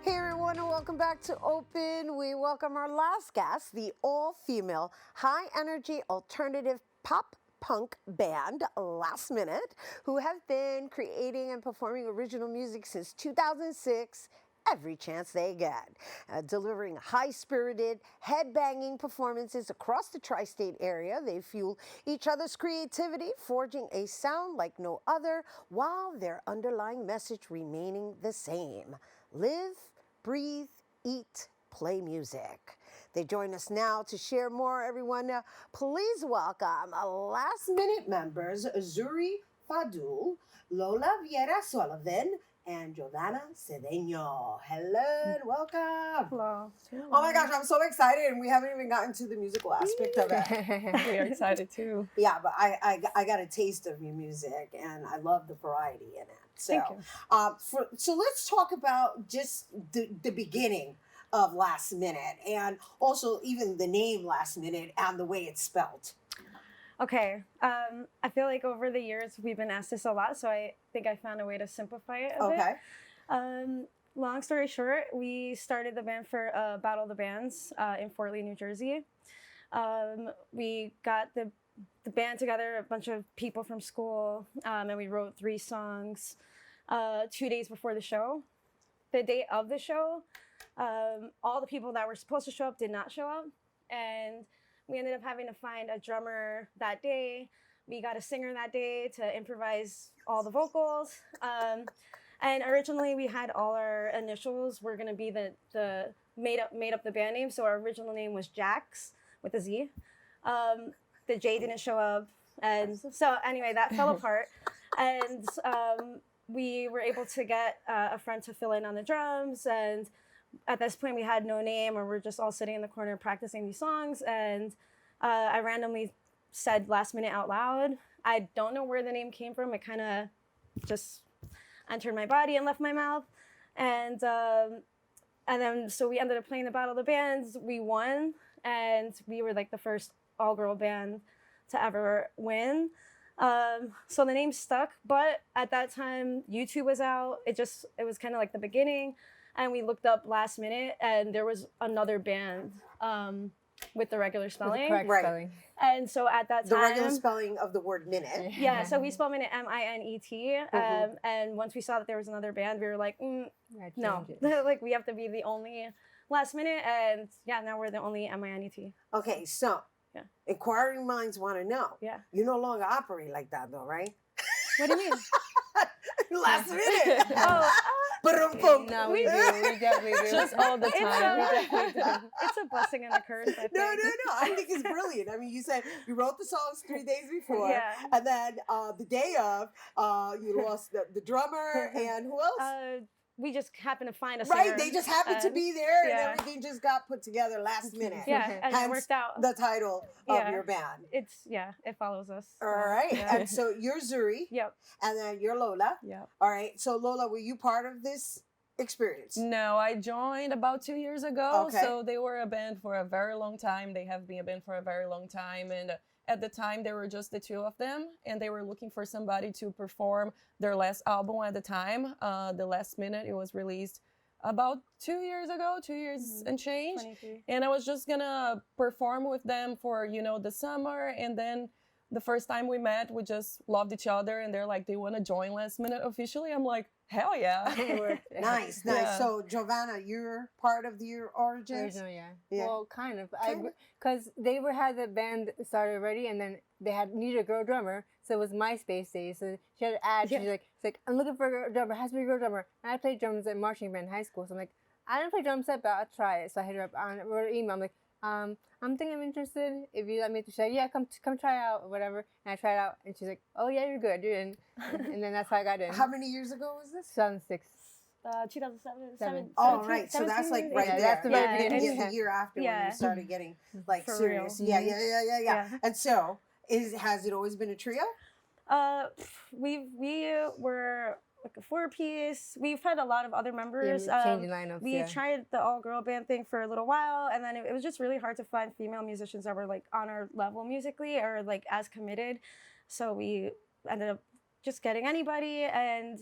Hey everyone, and welcome back to Open. We welcome our last guest, the all-female, high-energy alternative pop punk band, Last Minute, who have been creating and performing original music since 2006, every chance they get, delivering high-spirited, head-banging performances across the tri-state area. They fuel each other's creativity, forging a sound like no other, while their underlying message remaining the same. Live, breathe, eat, play music. They join us now to share more, everyone. Please welcome Last Minute members Zuri Fadul, Lola Vieira Sullivan, and Giovanna Cedeno. Hello and welcome. Hello. Oh my gosh, I'm so excited, and we haven't even gotten to the musical aspect of it. We are excited too. Yeah, but I got a taste of your music, and I love the variety in it. So, Thank you. So let's talk about just the beginning of Last Minute, and also even the name Last Minute and the way it's spelled. Okay. I feel like over the years we've been asked this a lot, so I think I found a way to simplify it a bit. Long story short, we started the band for Battle of the Bands in Fort Lee, New Jersey. We got the band together, a bunch of people from school, and we wrote 3 songs 2 days before the show. The day of the show, all the people that were supposed to show up did not show up, and we ended up having to find a drummer that day. We got a singer that day to improvise all the vocals. And originally we had all our initials were gonna be the made up the band name. So our original name was Jax with a Z. The J didn't show up. And so anyway, that fell apart. And we were able to get a friend to fill in on the drums. And at this point we had no name, or we're just all sitting in the corner practicing these songs. And I randomly said Last Minute out loud. I don't know where the name came from. It kind of just entered my body and left my mouth. And then so we ended up playing the Battle of the Bands. We won, and we were like the first all-girl band to ever win. So the name stuck, but at that time YouTube was out. It was kind of like the beginning, and we looked up Last Minute, and there was another band with the regular spelling. With the correct spelling. And so at that time, The regular spelling of the word minute. yeah, so we spell Minute MINET. And once we saw that there was another band, we were like, no, like we have to be the only Last Minute. And yeah, now we're the only MINET. Okay, so inquiring minds want to know. Yeah. You no longer operate like that, though, right? What do you mean? Last Minute. No, we do. We definitely do. Just all the time. It's a blessing and a curse, I think. No. I think it's brilliant. I mean, you said you wrote the songs 3 days before, Yeah. and then the day of, you lost the drummer, and who else? We just happened to find a singer. Right, they just happened to be there, yeah. and everything just got put together last minute. Yeah, and Hence it worked out. the title of your band. It follows us. All right, Yeah. and so you're Zuri, Yep. and then you're Lola. Yep. All right, so Lola, were you part of this experience? No, I joined about 2 years ago. Okay. So they were a band for a very long time. They have been a band for a very long time. And at the time, there were just the 2 of them. And they were looking for somebody to perform their last album at the time. The Last Minute, it was released about 2 years ago, 2 years and change. 23. And I was just gonna perform with them for, the summer. And then the first time we met, we just loved each other. And they're like, they want to join Last Minute officially. I'm like, hell yeah. Nice. Yeah. So, Giovanna, you're part of your origins? Original, yeah. Yeah. Well, kind of. Kind of? Because they had the band started already, and then they needed a girl drummer, so it was MySpace days. So she had an ad. Yeah. She's like, I'm looking for a girl drummer. Has to be a girl drummer. And I played drums at marching band in high school, so I'm like, I didn't play drums yet, but I'll try it. So I hit her up on wrote an email. I'm like, I'm thinking I'm interested. If you let me, she's like, yeah, come try out or whatever. And I tried out, and she's like, oh yeah, you're good, dude. And then that's how I got in. How many years ago was this? 2006. 2007. Oh, right. So that's like right there. That's the very Yeah, beginning. the year after when you started getting like For serious. real. Yeah. And so, has it always been a trio? We were like a 4-piece. We've had a lot of other members. Changing lineups. We tried the all-girl band thing for a little while, and then it was just really hard to find female musicians that were like on our level musically or like as committed. So we ended up just getting anybody, and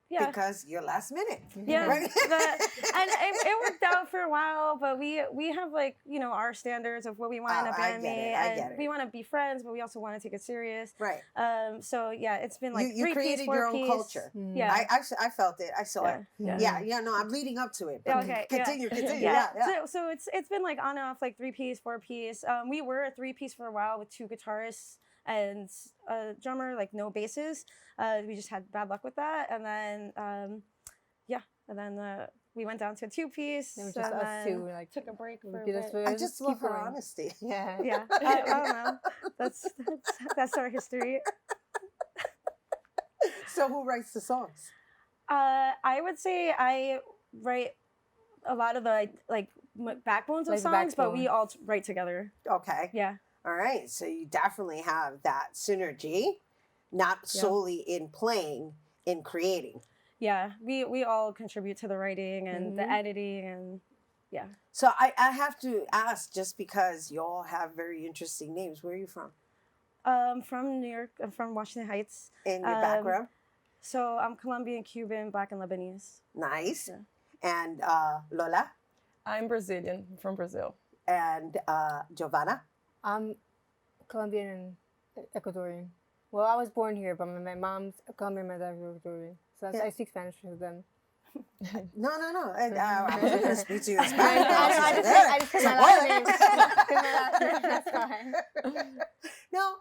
Yeah. Because you're last minute. Yeah, Right? and it worked out for a while, but we have like, you know, our standards of what we want in a Oh, I band get it, mate, I and get it. we want to be friends, but we also want to take it serious. Right. So yeah, it's been like You 3 piece, created 4 your own piece. culture. Yeah. I felt it. I saw it. Yeah, no, I'm leading up to it. But Okay. continue. Yeah. Yeah. So it's been like on and off, like 3 piece, 4 piece. We were a 3 piece for a while with 2 guitarists and a drummer, like no basses. We just had bad luck with that, and then we went down to a 2 piece. It was just us two. Like took a break for a did bit. this I just love keep her going. honesty. Yeah. Yeah, I don't know. That's our history. So who writes the songs? I would say I write a lot of the like backbones of Like the songs, but we backbone. all write together. Okay. Yeah. All right. So you definitely have that synergy, not solely in playing, in creating. Yeah, we all contribute to the writing and the editing, and yeah. So I have to ask, just because you all have very interesting names. Where are you from? From New York. I'm from Washington Heights. In your background? So I'm Colombian, Cuban, Black, and Lebanese. Nice. Yeah. And Lola? I'm Brazilian, from Brazil. And Giovanna? I'm Colombian and Ecuadorian. Well, I was born here, but my mom's Colombian, my dad's Ecuadorian. So I speak Spanish with them. No. I was going to speak to you in I Spanish. just said my last name. Said my last name, that's why. No,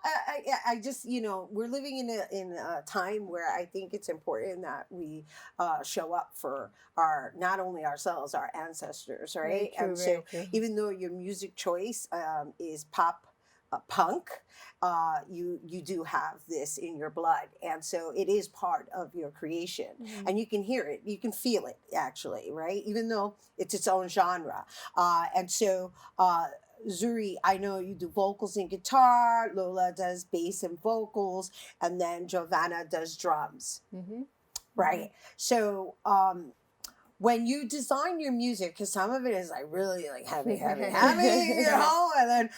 I just, we're living in a time where I think it's important that we show up for not only ourselves, our ancestors, right? Very true, And very so true. even though your music choice is pop punk, you do have this in your blood, and so it is part of your creation, and you can hear it, you can feel it, actually, right? Even though it's its own genre, and so Zuri, I know you do vocals and guitar, Lola does bass and vocals, and then Giovanna does drums, right? So when you design your music, because some of it is like really like heavy, and then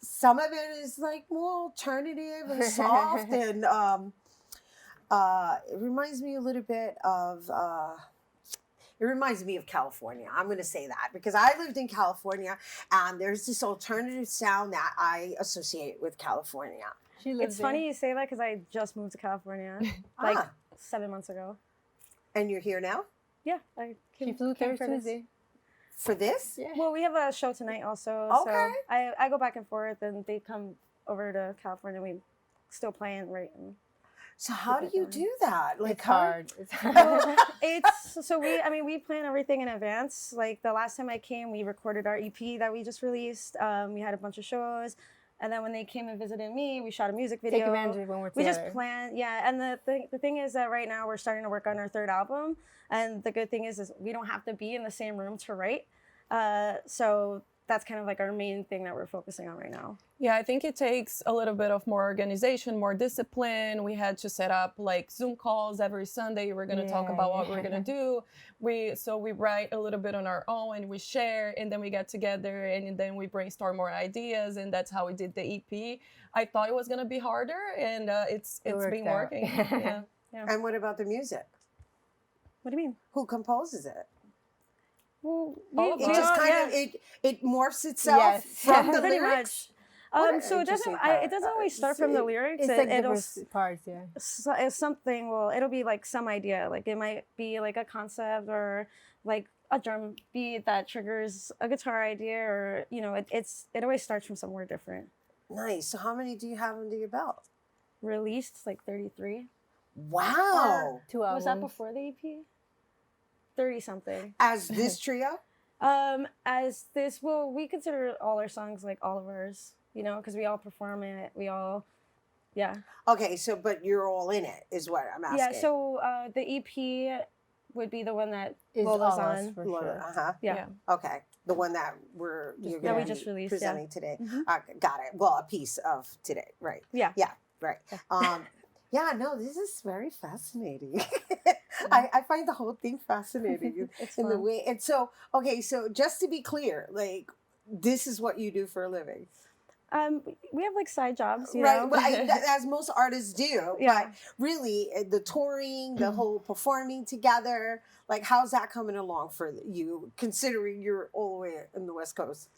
some of it is like more alternative and soft, and it reminds me a little bit of California. I'm going to say that because I lived in California, and there's this alternative sound that I associate with California. It's funny you say that because I just moved to California like 7 months ago. And you're here now? Yeah, I She flew came for this. Thursday. For this? Yeah. Well, we have a show tonight also. Okay. So I go back and forth, and they come over to California. We still play and write. And So how do you do that? Like It's hard. It's hard. Well, we plan everything in advance. Like the last time I came, we recorded our EP that we just released. We had a bunch of shows, and then when they came and visited me, we shot a music video. Take advantage of when we're We together. just planned, yeah. And the thing is that right now we're starting to work on our 3rd album, and the good thing is we don't have to be in the same room to write. So that's kind of like our main thing that we're focusing on right now. Yeah, I think it takes a little bit of more organization, more discipline. We had to set up like Zoom calls every Sunday. We're going to talk about what we're going to do. We write a little bit on our own, and we share, and then we get together, and then we brainstorm more ideas, and that's how we did the EP. I thought it was going to be harder, and it's been working. Yeah. And what about the music? What do you mean? Who composes it? Well, It just kind of it morphs itself from the pretty lyrics. much. So it doesn't always start from the lyrics. It's like it'll different parts, yeah. it's something. Well, it'll be like some idea. Like it might be like a concept or like a drum beat that triggers a guitar idea, or it always starts from somewhere different. Nice. So how many do you have under your belt? Released like 33. Wow. 2 albums. Was that before the EP? 30 something. As this trio? As this, well, we consider all our songs like all of ours, because we all perform it. We all, yeah. Okay, so but you're all in it, is what I'm asking. Yeah. So the EP would be the one that Is Lola's all us, on. for Lola, sure. uh-huh. Yeah. Okay, the one that you're that going we to just be released, yeah. presenting today. Mhm. Got it. Well, a piece of today, right? Yeah. Yeah, right. Yeah. Yeah, no, this is very fascinating. I find the whole thing fascinating It's in the fun. way. And so, okay, so just to be clear, like this is what you do for a living. We have like side jobs, you Right, know. but as most artists do. Yeah. But really, the touring, the whole performing together, like how's that coming along for you, considering you're all the way in the West Coast?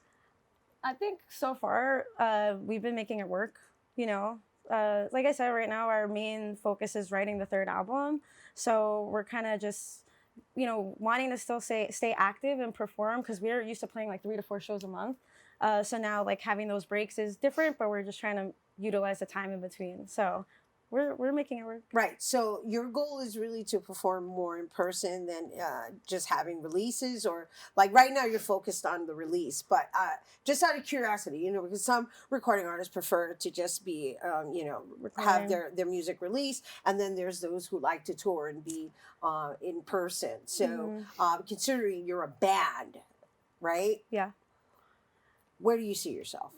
I think so far we've been making it work. You know, like I said, right now our main focus is writing the third album, so we're kind of just, you know, wanting to still stay active and perform because we're used to playing like 3 to 4 shows a month. So now like having those breaks is different, but we're just trying to utilize the time in between. So we're making it work. Right. So your goal is really to perform more in person than just having releases, or like right now you're focused on the release. But just out of curiosity, you know, because some recording artists prefer to just be, you know, have their music released, and then there's those who like to tour and be in person. So considering you're a band, right? Yeah. Where do you see yourself?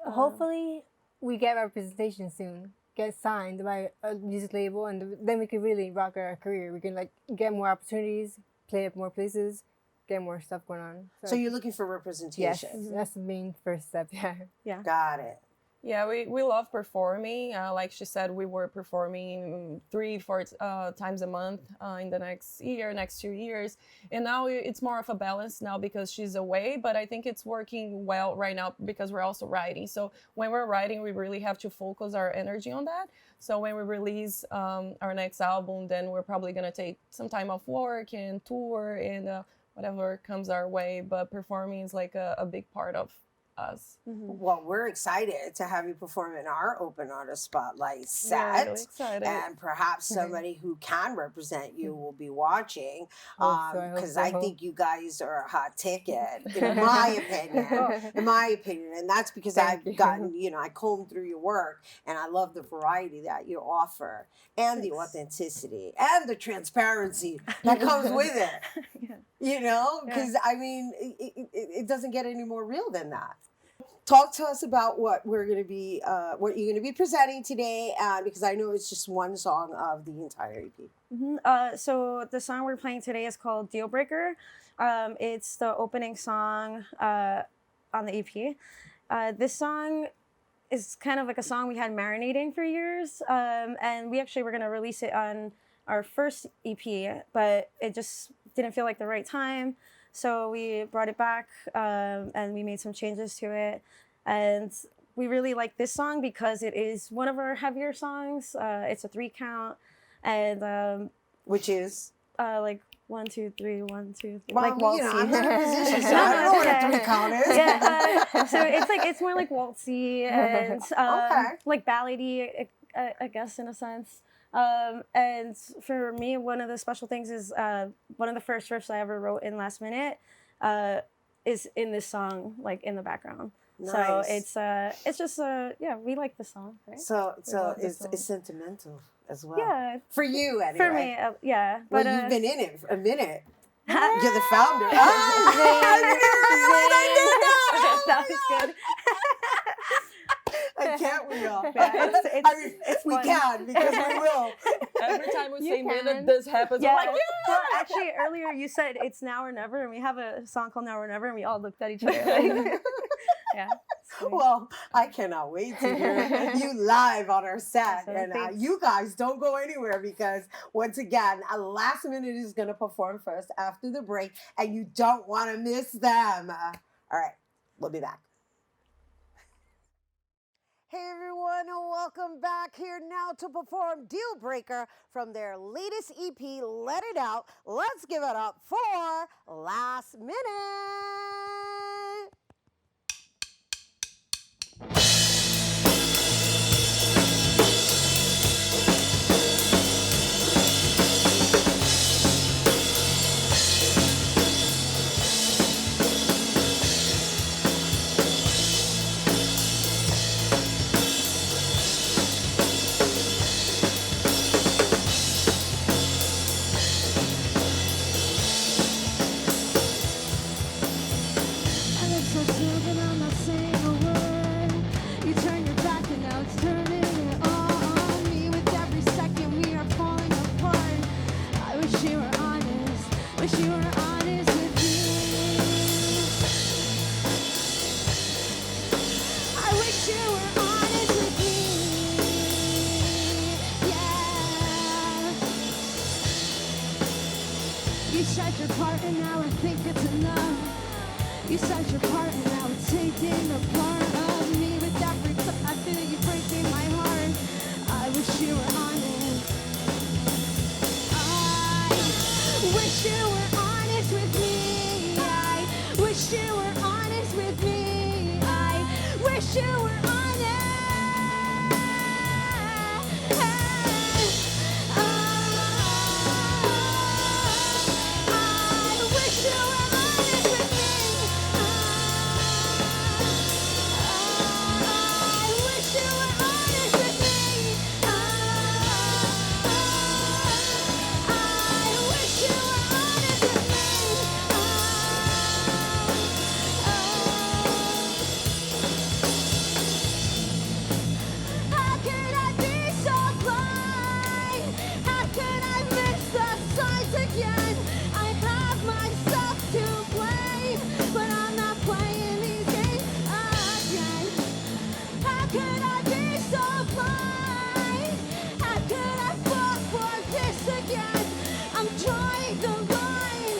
Hopefully, we get representation soon. Get signed by a music label, and then we can really rock our career. We can like get more opportunities, play at more places, get more stuff going on. So you're looking for yes, representation. that's the main first step. Yeah. Yeah. Got it. Yeah, we love performing. Like she said, we were performing 3-4 times a month in the next 2 years. And now it's more of a balance now because she's away, but I think it's working well right now because we're also writing. So when we're writing, we really have to focus our energy on that. So when we release our next album, then we're probably going to take some time off work and tour and whatever comes our way. But performing is like a big part of us. Well, we're excited to have you perform in our Open Artist Spotlight Yeah, set. really excited. And perhaps somebody who can represent you will be watching, Hope because so. I think you guys are a hot ticket, in my opinion. In my opinion, and that's because Thank I've you. gotten, you know, I combed through your work, and I love the variety that you offer, and the authenticity, and the transparency that comes with it. Yeah. You know, because I mean, it doesn't get any more real than that. Talk to us about what we're going to be, what you're going to be presenting today, because I know it's just one song of the entire EP. So the song we're playing today is called Deal Breaker. It's the opening song on the EP. This song is kind of like a song we had marinating for years, and we actually were going to release it on our first EP, but it just didn't feel like the right time. So we brought it back and we made some changes to it. And we really like this song because it is one of our heavier songs. It's a 3 count. And Which is? like 1, 2, 3, 1, 2, 3. Well, like waltzy. you know, I'm not a musician, so No, I don't know what it's a 3 okay. count is. Yeah, so it's more like waltzy and Okay. like ballady, I guess, in a sense. And for me, one of the special things is one of the first riffs I ever wrote in Last Minute is in this song, like in the background. Nice. So it's just yeah, we like the song, right? So love this song. it's sentimental as well. Yeah, For you, anyway. for me, yeah. Well, But you've been in it for a minute. You're the founder. I that was good. can't we all? Yeah, it's I mean, we fun. can because we will. Every time we You say can. minute, this happens. Yeah. We're like, Well, actually, earlier you said it's now or never, and we have a song called Now or Never, and we all looked at each other like, yeah. it's funny. Well, I cannot wait to hear you live on our set. Awesome, And thanks. you guys don't go anywhere because, once again, Last Minute is going to perform first after the break, and you don't want to miss them. All right, we'll be back. Hey everyone, and welcome back here now to perform Deal Breaker from their latest EP, Let It Out. Let's give it up for Last Minute. I look so stupid, I'm not saying a word. You turn your back and now it's turning it on me. With every second we are falling apart. I wish you were honest, wish you were honest with me. I wish you You said your part and now I think it's enough. You said your part and now it's taking a part of me. With every clip I feel you breaking my heart. I wish you were honest. I wish you were honest with me. I wish you were honest with me. I wish you were honest. How could I be so blind? How could I miss the signs again? I have myself to blame, but I'm not playing these games again. How could I be so blind? How could I fall for this again? I'm trying to line.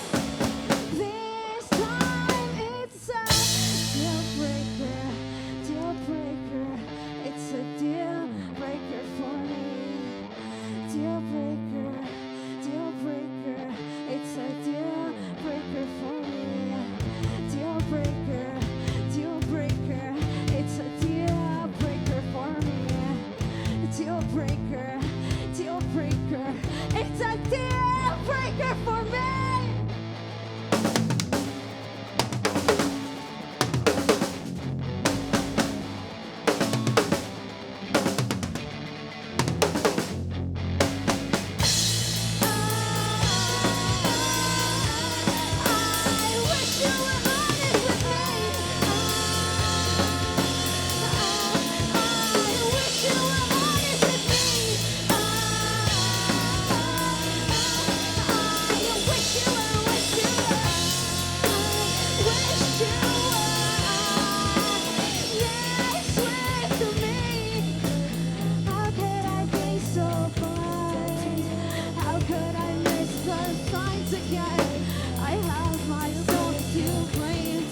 This time it's a deal breaker, deal breaker. It's a deal breaker for me. Deal breaker, deal breaker. It's a deal breaker for me. Deal breaker, deal breaker. It's a deal breaker for me. Deal breaker, deal breaker. It's a deal breaker for me. I wish you were honest with me. I wish you were honest with me. I wish you were, wish you were, wish you were honest with me. How could I be so blind? How could I miss the signs again? I have myself to blame,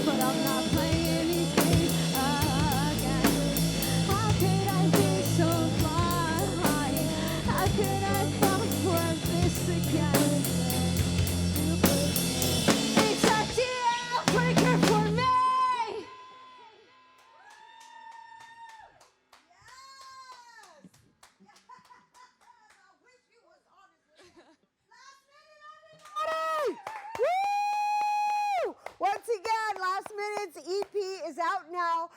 but I'm not playing these games again. How could I be so blind? How could I fall for this again? It's a deal breaker for me. Woo! Once again, Last Minute's EP is out now.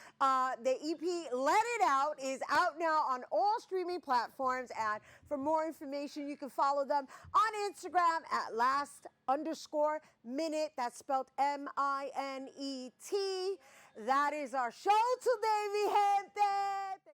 The EP Let It Out is out now on all streaming platforms. And for more information, you can follow them on Instagram at last_minute. That's spelled MINET. That is our show today, mi gente.